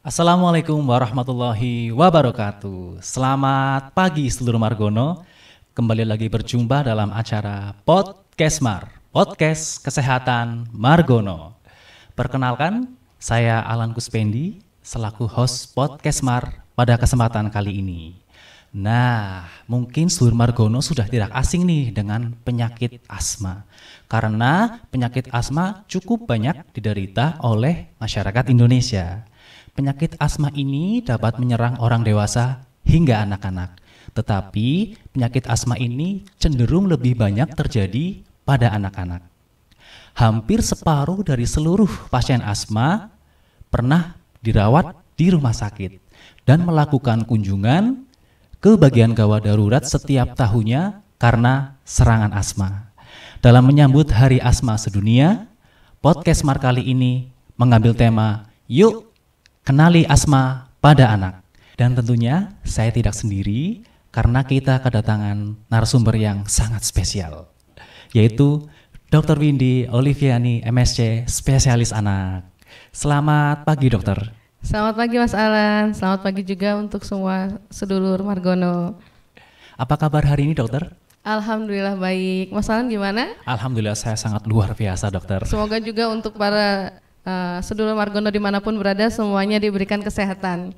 Assalamualaikum warahmatullahi wabarakatuh. Selamat pagi seluruh Margono. Kembali lagi berjumpa dalam acara Podcast Kesehatan Margono. Perkenalkan, saya Alan Kuspendi selaku host Podcast pada kesempatan kali ini. Nah, mungkin seluruh Margono sudah tidak asing nih dengan penyakit asma. Karena penyakit asma cukup banyak diderita oleh masyarakat Indonesia. Penyakit asma ini dapat menyerang orang dewasa hingga anak-anak. Tetapi penyakit asma ini cenderung lebih banyak terjadi pada anak-anak. Hampir separuh dari seluruh pasien asma pernah dirawat di rumah sakit dan melakukan kunjungan ke bagian gawat darurat setiap tahunnya karena serangan asma. Dalam menyambut Hari Asma Sedunia, Podcast kali ini mengambil tema Yuk Kenali Asma pada Anak. Dan tentunya saya tidak sendiri karena kita kedatangan narasumber yang sangat spesial, yaitu Dr. Windy Oliviani MSc, spesialis anak. Selamat pagi dokter. Selamat pagi Mas Alan, selamat pagi juga untuk semua sedulur Margono. Apa kabar hari ini dokter? Alhamdulillah baik. Mas Alan gimana? Alhamdulillah saya sangat luar biasa dokter. Semoga juga untuk para sedulur Margono dimanapun berada semuanya diberikan kesehatan.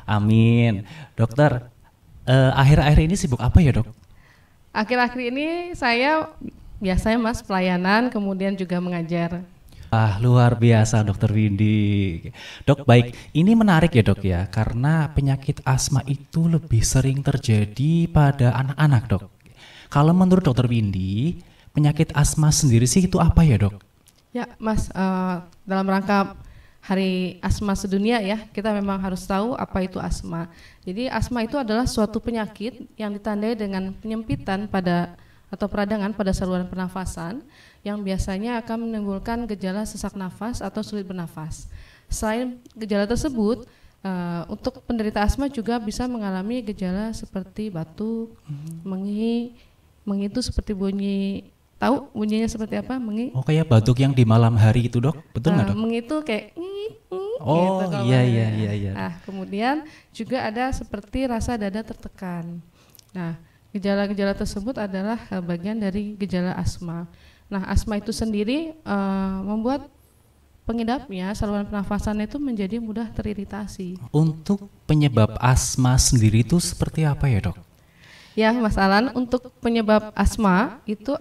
Amin. Dokter, akhir-akhir ini sibuk apa ya dok? Akhir-akhir ini saya biasanya Mas pelayanan kemudian juga mengajar. Luar biasa Dokter Windy. Dok, baik, ini menarik ya dok ya, karena penyakit asma itu lebih sering terjadi pada anak-anak dok. Kalau menurut Dokter Windy, penyakit asma sendiri sih itu apa ya dok? Ya Mas, dalam rangka Hari Asma Sedunia ya, kita memang harus tahu apa itu asma. Jadi asma itu adalah suatu penyakit yang ditandai dengan penyempitan atau peradangan pada saluran pernafasan yang biasanya akan menimbulkan gejala sesak nafas atau sulit bernafas. Selain gejala tersebut, untuk penderita asma juga bisa mengalami gejala seperti batuk, mengi itu seperti bunyi, tahu bunyinya seperti apa? Mengi. Oh, kayak batuk yang di malam hari itu dok, betul nggak dok? Mengi itu kayak oh gitu, iya. Nah, kemudian juga ada seperti rasa dada tertekan. Nah, gejala-gejala tersebut adalah bagian dari gejala asma. Nah, asma itu sendiri membuat pengidapnya, saluran pernafasannya itu menjadi mudah teriritasi. Untuk penyebab asma sendiri itu seperti apa ya dok? Ya Mas Alan, untuk penyebab asma itu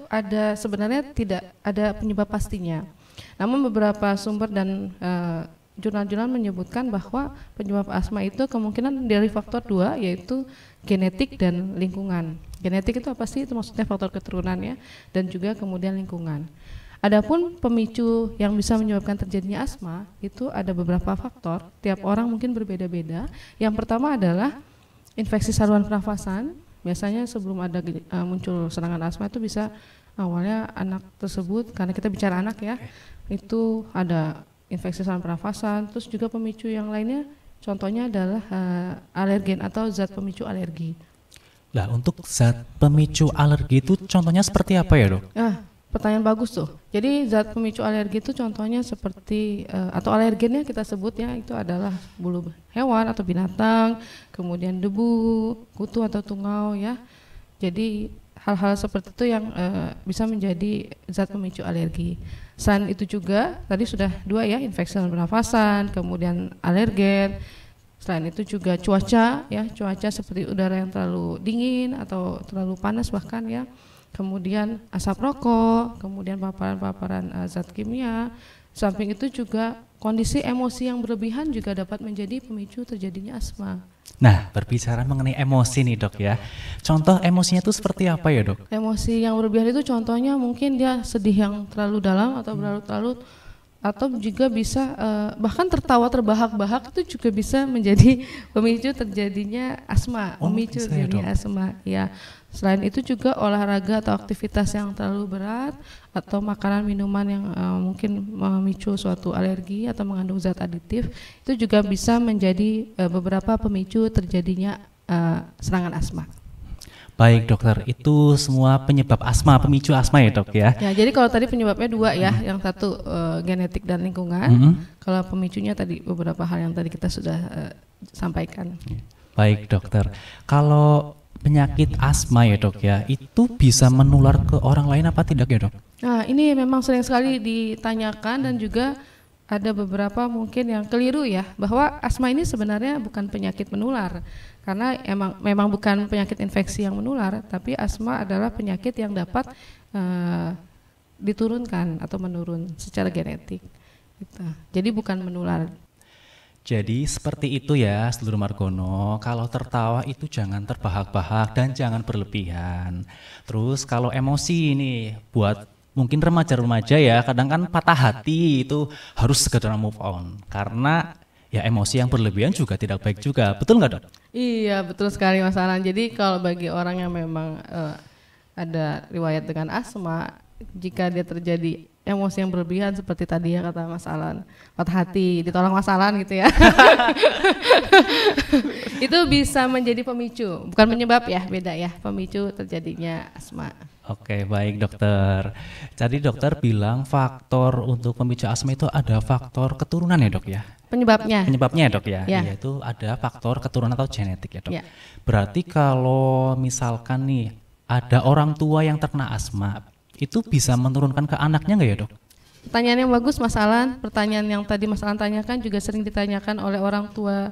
sebenarnya tidak ada penyebab pastinya. Namun beberapa sumber dan jurnal-jurnal menyebutkan bahwa penyebab asma itu kemungkinan dari faktor 2, yaitu genetik dan lingkungan. Genetik itu apa sih? Itu maksudnya faktor keturunan ya, dan juga kemudian lingkungan. Adapun pemicu yang bisa menyebabkan terjadinya asma itu ada beberapa faktor, tiap orang mungkin berbeda-beda. Yang pertama adalah infeksi saluran pernafasan. Biasanya sebelum ada muncul serangan asma itu bisa awalnya anak tersebut, karena kita bicara anak ya, itu ada infeksi saluran pernafasan. Terus juga pemicu yang lainnya, contohnya adalah alergen atau zat pemicu alergi. Lah, untuk zat pemicu alergi itu contohnya seperti apa ya dok? Pertanyaan bagus tuh. Jadi zat pemicu alergi itu contohnya seperti atau alergennya kita sebut ya, itu adalah bulu hewan atau binatang, kemudian debu, kutu atau tungau ya. Jadi hal-hal seperti itu yang bisa menjadi zat pemicu alergi. Selain itu juga tadi sudah 2 ya, infeksi saluran pernafasan, kemudian alergen. Selain itu juga cuaca ya, cuaca seperti udara yang terlalu dingin atau terlalu panas bahkan ya. Kemudian asap rokok, kemudian paparan-paparan zat kimia. Samping itu juga kondisi emosi yang berlebihan juga dapat menjadi pemicu terjadinya asma. Nah, berbicara mengenai emosi nih dok ya, contoh emosinya itu seperti apa ya dok? Emosi yang berlebihan itu contohnya mungkin dia sedih yang terlalu dalam atau berlarut-larut, atau juga bisa bahkan tertawa terbahak-bahak itu juga bisa menjadi pemicu terjadinya asma, pemicu terjadinya asma ya. Selain itu juga olahraga atau aktivitas yang terlalu berat atau makanan minuman yang mungkin memicu suatu alergi atau mengandung zat aditif itu juga bisa menjadi beberapa pemicu terjadinya serangan asma. Baik dokter, itu semua penyebab asma, pemicu asma ya dok ya? Ya, jadi kalau tadi penyebabnya dua ya, yang satu genetik dan lingkungan. Kalau pemicunya tadi beberapa hal yang tadi kita sudah sampaikan. Baik dokter, kalau penyakit asma ya dok ya, itu bisa menular ke orang lain apa tidak ya dok? Nah ini memang sering sekali ditanyakan dan juga ada beberapa mungkin yang keliru ya, bahwa asma ini sebenarnya bukan penyakit menular, karena memang bukan penyakit infeksi yang menular, tapi asma adalah penyakit yang dapat diturunkan atau menurun secara genetik. Gitu. Jadi bukan menular. Jadi seperti itu ya sedulur Margono, kalau tertawa itu jangan terbahak-bahak dan jangan berlebihan. Terus kalau emosi ini buat mungkin remaja-remaja ya, kadang kan patah hati itu harus segera move on, karena ya emosi yang berlebihan juga tidak baik juga, betul nggak dok? Iya betul sekali Mas Alan. Jadi kalau bagi orang yang memang ada riwayat dengan asma, jika dia terjadi emosi yang berlebihan seperti tadi ya kata Mas Alan, patah hati, ditolak Mas Alan gitu ya, itu bisa menjadi pemicu, bukan penyebab ya, beda ya, pemicu terjadinya asma. Oke, baik dokter. Jadi dokter bilang faktor untuk pemicu asma itu ada faktor keturunan ya dok ya? Penyebabnya ya dok ya? Ya. Yaitu ada faktor keturunan atau genetik ya dok? Ya. Berarti kalau misalkan nih ada orang tua yang terkena asma, itu bisa menurunkan ke anaknya nggak ya dok? Pertanyaan yang bagus Mas Alan. Pertanyaan yang tadi Mas Alan tanyakan juga sering ditanyakan oleh orang tua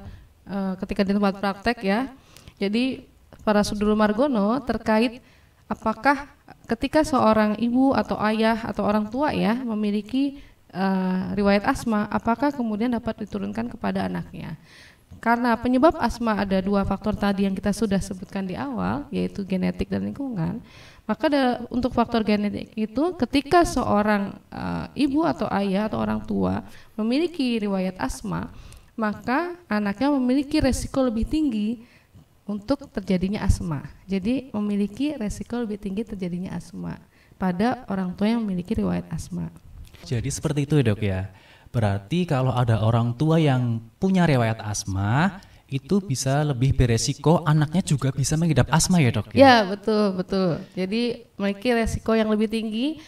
ketika di tempat praktek ya. Jadi para sedulur Margono terkait apakah ketika seorang ibu atau ayah atau orang tua ya memiliki riwayat asma, apakah kemudian dapat diturunkan kepada anaknya? Karena penyebab asma ada dua faktor tadi yang kita sudah sebutkan di awal, yaitu genetik dan lingkungan. Maka untuk faktor genetik itu ketika seorang ibu atau ayah atau orang tua memiliki riwayat asma, maka anaknya memiliki resiko lebih tinggi untuk terjadinya asma. Jadi memiliki resiko lebih tinggi terjadinya asma pada orang tua yang memiliki riwayat asma. Jadi seperti itu ya dok ya. Berarti kalau ada orang tua yang punya riwayat asma, itu bisa lebih beresiko anaknya juga bisa mengidap asma ya dok ya? Ya betul. Jadi memiliki resiko yang lebih tinggi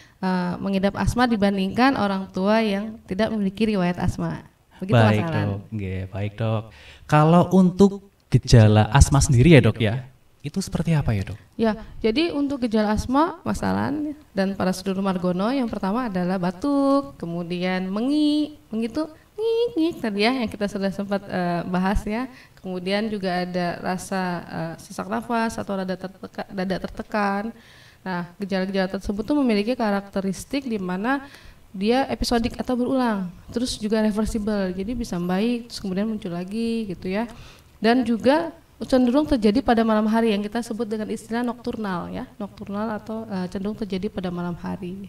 mengidap asma dibandingkan orang tua yang tidak memiliki riwayat asma. Begitu baik Mas Alan. dok, baik dok. Kalau untuk gejala asma sendiri ya dok ya, itu seperti apa ya dok? Ya, jadi untuk gejala asma, Mas Alan dan para sedulur Margono, yang pertama adalah batuk, kemudian mengi itu ngik tadi ya yang kita sudah sempat bahas ya. Kemudian juga ada rasa sesak nafas atau dada tertekan. Nah, gejala-gejala tersebut tuh memiliki karakteristik di mana dia episodik atau berulang, terus juga reversible, jadi bisa baik, terus kemudian muncul lagi gitu ya. Dan juga cenderung terjadi pada malam hari yang kita sebut dengan istilah nokturnal ya, nokturnal atau cenderung terjadi pada malam hari.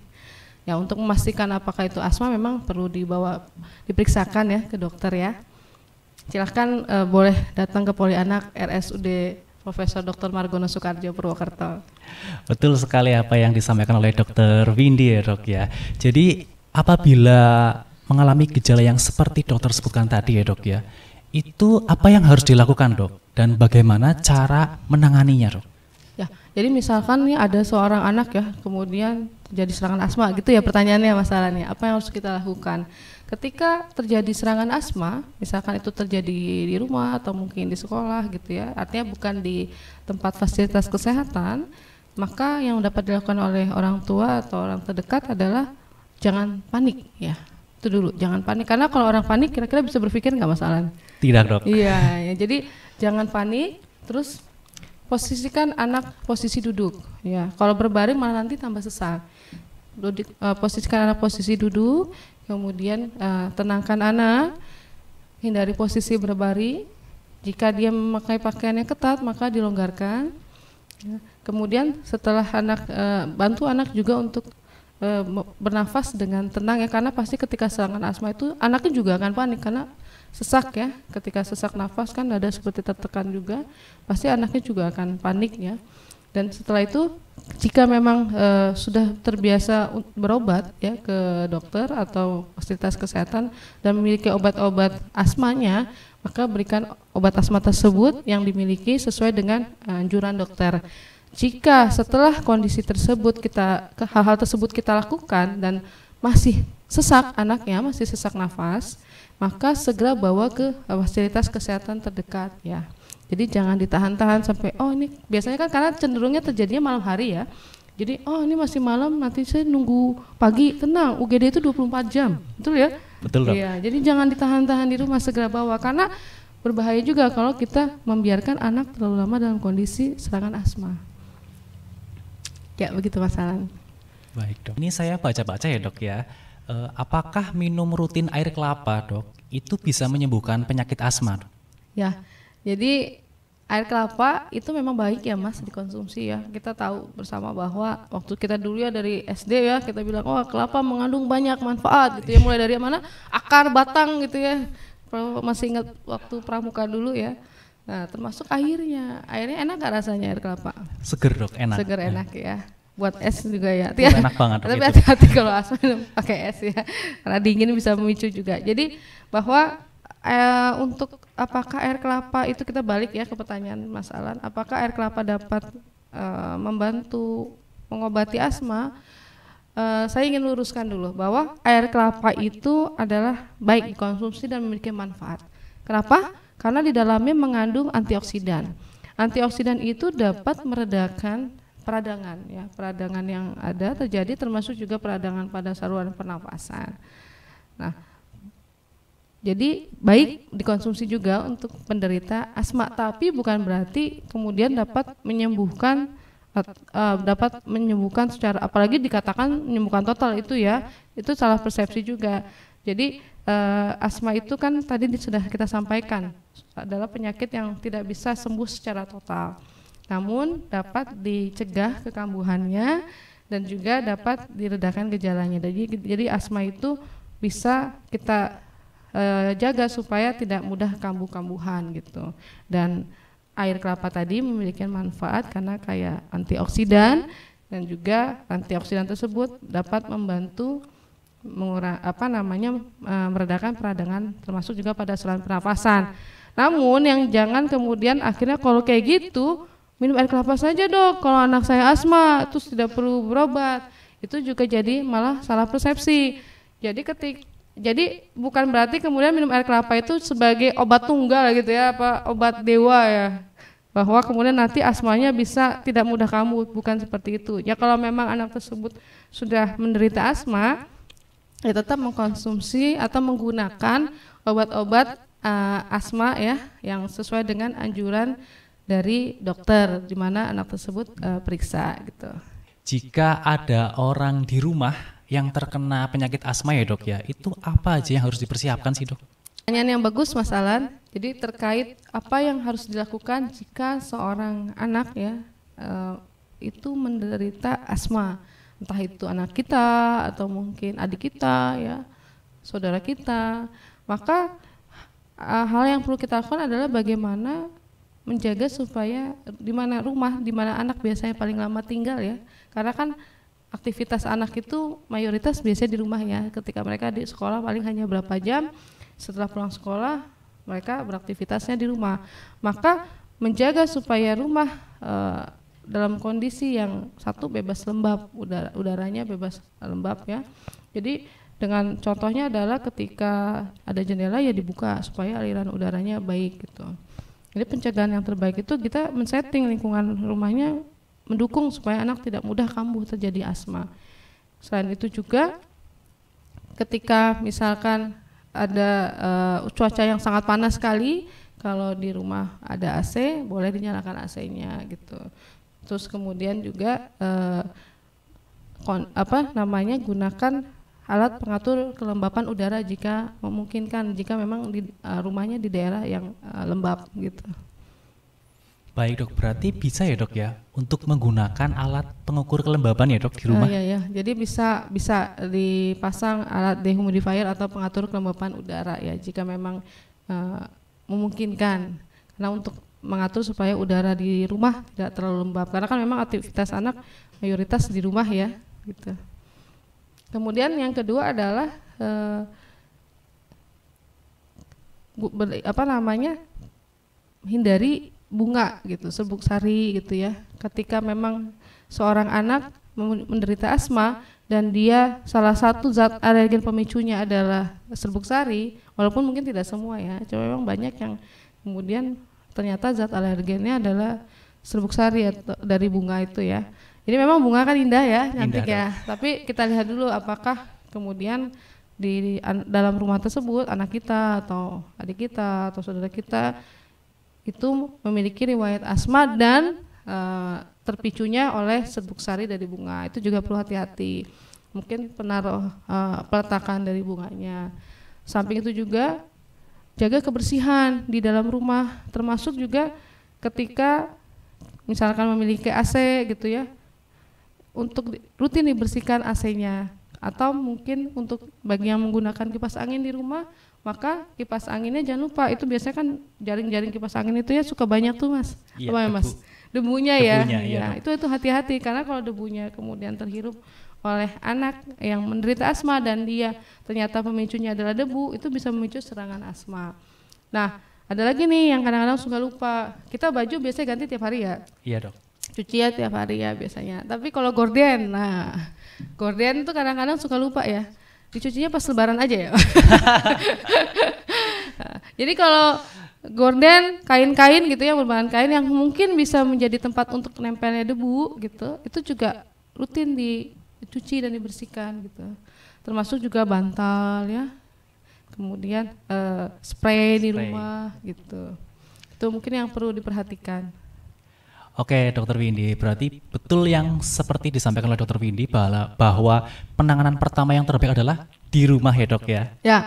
Ya, untuk memastikan apakah itu asma memang perlu diperiksakan ya ke dokter ya. Silahkan boleh datang ke Polianak RSUD Profesor Dr. Margono Soekardjo Purwokerto. Betul sekali apa yang disampaikan oleh Dr. Windy ya dok ya. Jadi apabila mengalami gejala yang seperti dokter sebutkan tadi ya dok ya, itu apa yang harus dilakukan dok dan bagaimana cara menanganinya dok? Ya, jadi misalkan nih ada seorang anak ya, kemudian terjadi serangan asma gitu ya pertanyaannya masalahnya, apa yang harus kita lakukan? Ketika terjadi serangan asma, misalkan itu terjadi di rumah atau mungkin di sekolah gitu ya, artinya bukan di tempat fasilitas kesehatan, maka yang dapat dilakukan oleh orang tua atau orang terdekat adalah jangan panik ya. Itu dulu, jangan panik, karena kalau orang panik kira-kira bisa berpikir nggak masalah? Tidak dok. Iya, ya, jadi jangan panik, terus posisikan anak posisi duduk ya. Kalau berbaring malah nanti tambah sesak. Posisikan anak posisi duduk, kemudian tenangkan anak, hindari posisi berbaring. Jika dia memakai pakaian yang ketat maka dilonggarkan ya. Kemudian setelah anak bantu anak juga untuk bernafas dengan tenang ya, karena pasti ketika serangan asma itu anaknya juga akan panik karena sesak ya, ketika sesak nafas kan dada seperti tertekan juga, pasti anaknya juga akan panik ya. Dan setelah itu jika memang sudah terbiasa berobat ya ke dokter atau fasilitas kesehatan dan memiliki obat-obat asmanya, maka berikan obat asma tersebut yang dimiliki sesuai dengan anjuran dokter. jika setelah kondisi tersebut hal-hal tersebut kita lakukan dan masih sesak anaknya, masih sesak nafas, maka segera bawa ke fasilitas kesehatan terdekat ya. Jadi jangan ditahan-tahan sampai ini biasanya kan karena cenderungnya terjadinya malam hari ya. Jadi ini masih malam, nanti saya nunggu pagi. Tenang, UGD itu 24 jam. Betul ya? Betul, Dok. Iya, jadi jangan ditahan-tahan di rumah, segera bawa karena berbahaya juga kalau kita membiarkan anak terlalu lama dalam kondisi serangan asma. Ya, begitu Mas Alan. Baik, Dok. Ini saya baca-baca ya, Dok ya. Apakah minum rutin air kelapa, Dok, itu bisa menyembuhkan penyakit asma, Dok? Ya, jadi air kelapa itu memang baik ya Mas dikonsumsi ya. Kita tahu bersama bahwa waktu kita dulu ya dari SD ya kita bilang kelapa mengandung banyak manfaat gitu ya, mulai dari mana akar, batang gitu ya. Masih ingat waktu pramuka dulu ya. Nah termasuk airnya enak gak rasanya air kelapa? Seger, Dok, enak. Seger, enak ya. Buat es juga ya. Enak banget. Tapi hati-hati kalau asma pakai es ya, karena dingin bisa memicu juga. Jadi bahwa untuk apakah air kelapa itu, kita balik ya ke pertanyaan Mas Alan, apakah air kelapa dapat membantu mengobati asma? Saya ingin luruskan dulu bahwa air kelapa itu adalah baik dikonsumsi dan memiliki manfaat. Kenapa? Karena di dalamnya mengandung antioksidan. Antioksidan itu dapat meredakan peradangan ya, peradangan yang ada terjadi termasuk juga peradangan pada saluran pernapasan. Nah, jadi baik dikonsumsi juga untuk penderita asma, tapi bukan berarti kemudian dapat menyembuhkan secara, apalagi dikatakan menyembuhkan total itu ya, itu salah persepsi juga. Jadi asma itu kan tadi sudah kita sampaikan adalah penyakit yang tidak bisa sembuh secara total. Namun dapat dicegah kekambuhannya dan juga dapat diredakan gejalanya. Jadi asma itu bisa kita jaga supaya tidak mudah kambuh-kambuhan gitu. Dan air kelapa tadi memiliki manfaat karena kayak antioksidan, dan juga antioksidan tersebut dapat membantu meredakan peradangan termasuk juga pada saluran pernafasan. Namun yang jangan kemudian akhirnya kalau kayak gitu minum air kelapa saja Dok, kalau anak saya asma terus tidak perlu berobat, itu juga jadi malah salah persepsi. Jadi bukan berarti kemudian minum air kelapa itu sebagai obat tunggal gitu ya, obat dewa ya, bahwa kemudian nanti asmanya bisa tidak mudah kambuh, bukan seperti itu. Ya kalau memang anak tersebut sudah menderita asma, ya tetap mengkonsumsi atau menggunakan obat-obat asma ya yang sesuai dengan anjuran dari dokter di mana anak tersebut periksa gitu. Jika ada orang di rumah yang terkena penyakit asma ya Dok ya, itu apa aja yang harus dipersiapkan sih Dok? Pertanyaan yang bagus Mas Alan. Jadi terkait apa yang harus dilakukan jika seorang anak ya itu menderita asma, entah itu anak kita atau mungkin adik kita ya, saudara kita, maka hal yang perlu kita lakukan adalah bagaimana menjaga supaya di mana anak biasanya paling lama tinggal ya, karena kan aktivitas anak itu mayoritas biasanya di rumah ya, ketika mereka di sekolah paling hanya berapa jam, setelah pulang sekolah mereka beraktivitasnya di rumah, maka menjaga supaya rumah dalam kondisi yang satu bebas lembab, udaranya bebas lembab ya. Jadi dengan contohnya adalah ketika ada jendela ya dibuka supaya aliran udaranya baik gitu. Jadi pencegahan yang terbaik itu kita men-setting lingkungan rumahnya mendukung supaya anak tidak mudah kambuh terjadi asma. Selain itu juga ketika misalkan ada cuaca yang sangat panas sekali, kalau di rumah ada AC boleh dinyalakan AC-nya gitu. Terus kemudian juga gunakan alat pengatur kelembapan udara jika memungkinkan, jika memang di rumahnya di daerah yang lembab gitu. Baik Dok, berarti bisa ya Dok ya untuk menggunakan alat pengukur kelembaban ya Dok di rumah? Iya, jadi bisa dipasang alat dehumidifier atau pengatur kelembapan udara ya jika memang memungkinkan. Karena untuk mengatur supaya udara di rumah tidak terlalu lembab, karena kan memang aktivitas anak mayoritas di rumah ya gitu. Kemudian yang kedua adalah hindari bunga gitu, serbuk sari gitu ya. ketika memang seorang anak menderita asma dan dia salah satu zat alergen pemicunya adalah serbuk sari, walaupun mungkin tidak semua ya, cuma memang banyak yang kemudian ternyata zat alergennya adalah serbuk sari atau dari bunga itu ya. Jadi memang bunga kan indah ya, cantik ya. Tapi kita lihat dulu apakah kemudian di dalam rumah tersebut anak kita atau adik kita atau saudara kita itu memiliki riwayat asma dan terpicunya oleh serbuk sari dari bunga. Itu juga perlu hati-hati. Mungkin penaruh peletakan dari bunganya. Samping itu juga jaga kebersihan di dalam rumah, termasuk juga ketika misalkan memiliki AC gitu ya, untuk rutin dibersihkan AC-nya. Atau mungkin untuk bagi yang menggunakan kipas angin di rumah, maka kipas anginnya jangan lupa, itu biasanya kan jaring-jaring kipas angin itu ya suka banyak tuh Mas. Iya, apa ya Mas? Debunya ya. Itu hati-hati karena kalau debunya kemudian terhirup oleh anak yang menderita asma dan dia ternyata pemicunya adalah debu, itu bisa memicu serangan asma. Nah, ada lagi nih yang kadang-kadang suka lupa. Kita baju biasanya ganti tiap hari ya. Iya dok. Cuci ya tiap hari ya biasanya. Tapi kalau gorden, nah gorden itu kadang-kadang suka lupa ya. Dicucinya pas lebaran aja ya. Jadi kalau gorden, kain-kain gitu ya, berbahan kain yang mungkin bisa menjadi tempat untuk nempelnya debu gitu, itu juga rutin dicuci dan dibersihkan gitu. Termasuk juga bantal ya. Kemudian spray di rumah gitu. Itu mungkin yang perlu diperhatikan. Oke, Dokter Windy, berarti betul yang seperti disampaikan oleh Dokter Windy bahwa penanganan pertama yang terbaik adalah di rumah ya dok ya? Ya,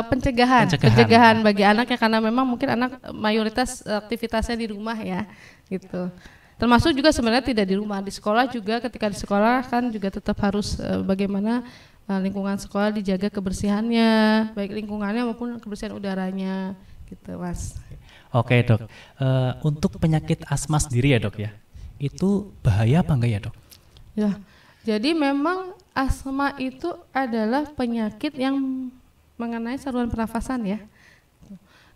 pencegahan bagi anak ya, karena memang mungkin anak mayoritas aktivitasnya di rumah ya, gitu. Termasuk juga sebenarnya tidak di rumah, di sekolah juga, ketika di sekolah kan juga tetap harus bagaimana lingkungan sekolah dijaga kebersihannya, baik lingkungannya maupun kebersihan udaranya, gitu Mas. Oke dok, untuk penyakit asma sendiri ya dok ya, itu bahaya apa enggak ya dok? Ya, jadi memang asma itu adalah penyakit yang mengenai saluran pernafasan ya.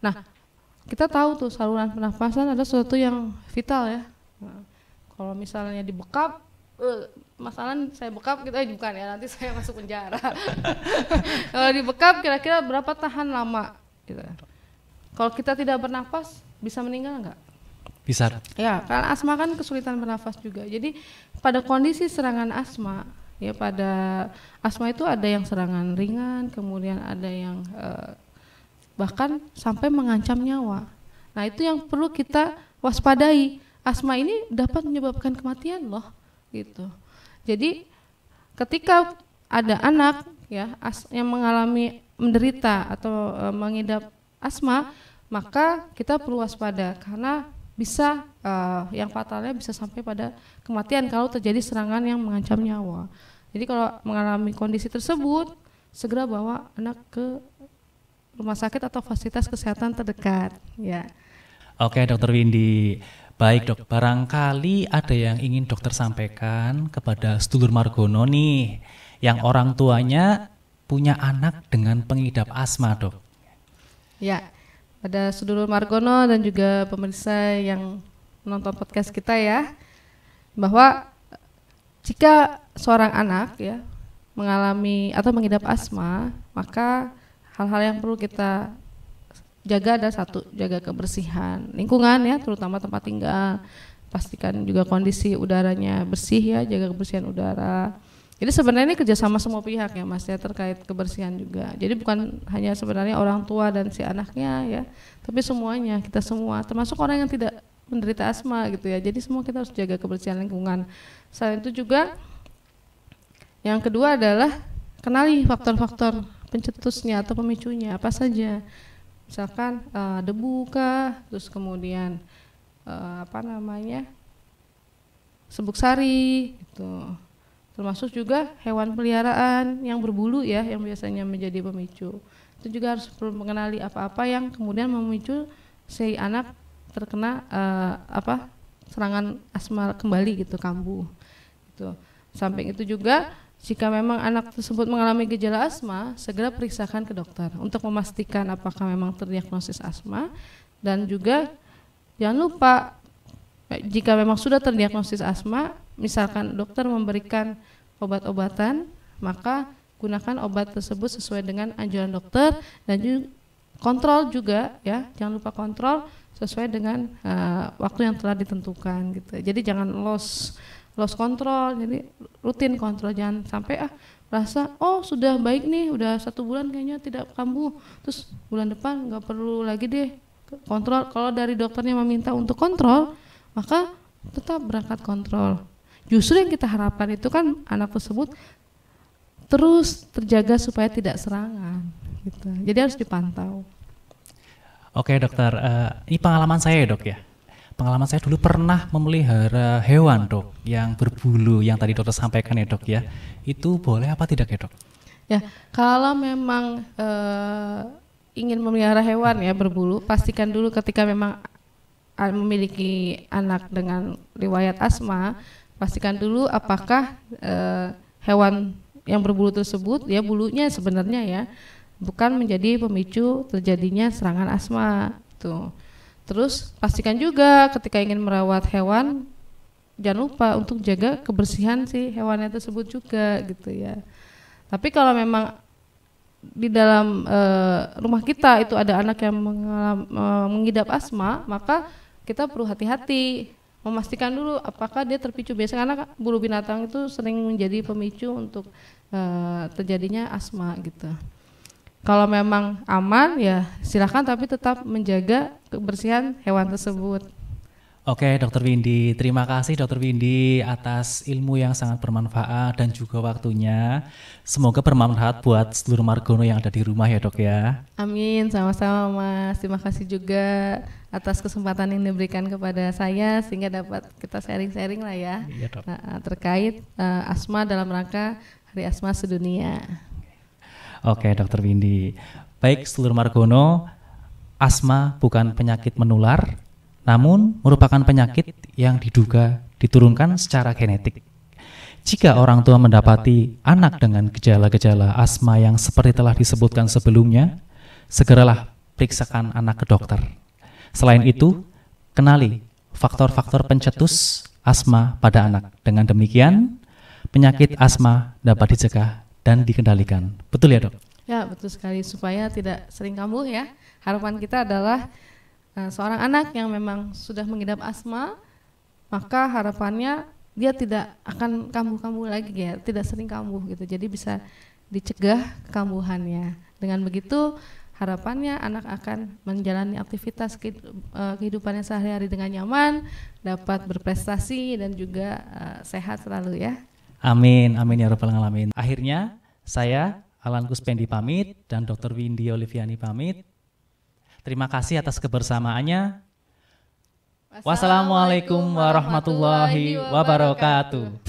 Nah, kita tahu tuh saluran pernafasan adalah sesuatu yang vital ya. Nah, kalau misalnya dibekap, masalah saya bekap kita bukan ya, nanti saya masuk penjara. Kalau dibekap kira-kira berapa tahan lama gitu. Kalau kita tidak bernafas, bisa meninggal enggak? Bisa. Ya, karena asma kan kesulitan bernafas juga. Jadi pada kondisi serangan asma, ya pada asma itu ada yang serangan ringan, kemudian ada yang bahkan sampai mengancam nyawa. Nah itu yang perlu kita waspadai. Asma ini dapat menyebabkan kematian loh, gitu. Jadi ketika ada anak ya yang menderita atau mengidap asma, maka kita perlu waspada karena bisa yang fatalnya bisa sampai pada kematian kalau terjadi serangan yang mengancam nyawa. Jadi kalau mengalami kondisi tersebut, segera bawa anak ke rumah sakit atau fasilitas kesehatan terdekat. Ya. Oke, Dokter Windy. Baik dok, barangkali ada yang ingin dokter sampaikan kepada sedulur Margono nih, yang orang tuanya punya anak dengan pengidap asma dok. Ya, pada sedulur Margono dan juga pemirsa yang menonton podcast kita ya, bahwa jika seorang anak ya mengalami atau mengidap asma, maka hal-hal yang perlu kita jaga ada satu, jaga kebersihan lingkungan ya, terutama tempat tinggal, pastikan juga kondisi udaranya bersih ya, jaga kebersihan udara. Jadi sebenarnya ini kerjasama semua pihak ya Mas ya, terkait kebersihan juga. Jadi bukan hanya sebenarnya orang tua dan si anaknya ya, tapi semuanya, kita semua, termasuk orang yang tidak menderita asma gitu ya. Jadi semua kita harus jaga kebersihan lingkungan. Selain itu juga yang kedua adalah kenali faktor-faktor pencetusnya atau pemicunya apa saja. Misalkan debu kah, terus kemudian serbuk sari gitu. Termasuk juga hewan peliharaan yang berbulu ya, yang biasanya menjadi pemicu. Itu juga harus perlu mengenali apa-apa yang kemudian memicu si anak terkena serangan asma kembali gitu, kambuh. Gitu. Samping itu juga jika memang anak tersebut mengalami gejala asma, segera periksakan ke dokter untuk memastikan apakah memang terdiagnosis asma, dan juga jangan lupa jika memang sudah terdiagnosis asma, misalkan dokter memberikan obat-obatan, maka gunakan obat tersebut sesuai dengan anjuran dokter dan kontrol juga ya, jangan lupa kontrol sesuai dengan waktu yang telah ditentukan gitu. Jadi jangan loss kontrol, jadi rutin kontrol, jangan sampai rasa sudah baik nih, udah 1 bulan kayaknya tidak kambuh, terus bulan depan nggak perlu lagi deh kontrol. Kalau dari dokternya meminta untuk kontrol, maka tetap berangkat kontrol. Justru yang kita harapkan itu kan anak tersebut terus terjaga supaya tidak serangan gitu. Jadi harus dipantau. Oke dokter, ini pengalaman saya ya dok ya. Pengalaman saya dulu pernah memelihara hewan dok yang berbulu yang tadi dokter sampaikan ya dok ya. Itu boleh apa tidak ya dok? Ya, kalau memang ingin memelihara hewan ya berbulu, pastikan dulu ketika memang memiliki anak dengan riwayat asma, pastikan dulu apakah hewan yang berbulu tersebut ya bulunya sebenarnya ya bukan menjadi pemicu terjadinya serangan asma tuh. Terus pastikan juga ketika ingin merawat hewan jangan lupa untuk jaga kebersihan si hewannya tersebut juga gitu ya. Tapi kalau memang di dalam rumah kita itu ada anak yang mengidap asma, maka kita perlu hati-hati, memastikan dulu apakah dia terpicu. Biasanya karena bulu binatang itu sering menjadi pemicu untuk terjadinya asma gitu. Kalau memang aman ya silakan, tapi tetap menjaga kebersihan hewan tersebut. Oke dokter Windy, terima kasih dokter Windy atas ilmu yang sangat bermanfaat dan juga waktunya. Semoga bermanfaat buat seluruh Margono yang ada di rumah ya dok ya. Amin, sama-sama Mas. Terima kasih juga atas kesempatan yang diberikan kepada saya sehingga dapat kita sharing-sharing lah ya, iya, dok. Terkait asma dalam rangka Hari Asma Sedunia. Oke dokter Windy, baik seluruh Margono, asma bukan penyakit menular, namun merupakan penyakit yang diduga diturunkan secara genetik. Jika orang tua mendapati anak dengan gejala-gejala asma yang seperti telah disebutkan sebelumnya, segeralah periksakan anak ke dokter. Selain itu, kenali faktor-faktor pencetus asma pada anak. Dengan demikian, penyakit asma dapat dicegah dan dikendalikan. Betul ya dok? Ya betul sekali, supaya tidak sering kambuh ya. Harapan kita adalah seorang anak yang memang sudah mengidap asma, maka harapannya dia tidak akan kambuh-kambuh lagi ya, tidak sering kambuh gitu. Jadi bisa dicegah kambuhannya. Dengan begitu harapannya anak akan menjalani aktivitas kehidupannya sehari-hari dengan nyaman, dapat berprestasi dan juga sehat selalu ya. Amin, amin ya rabbal alamin. Akhirnya saya Alan Kuspendi pamit dan Dr. Windy Oliviani pamit. Terima kasih atas kebersamaannya. Wassalamualaikum warahmatullahi wabarakatuh.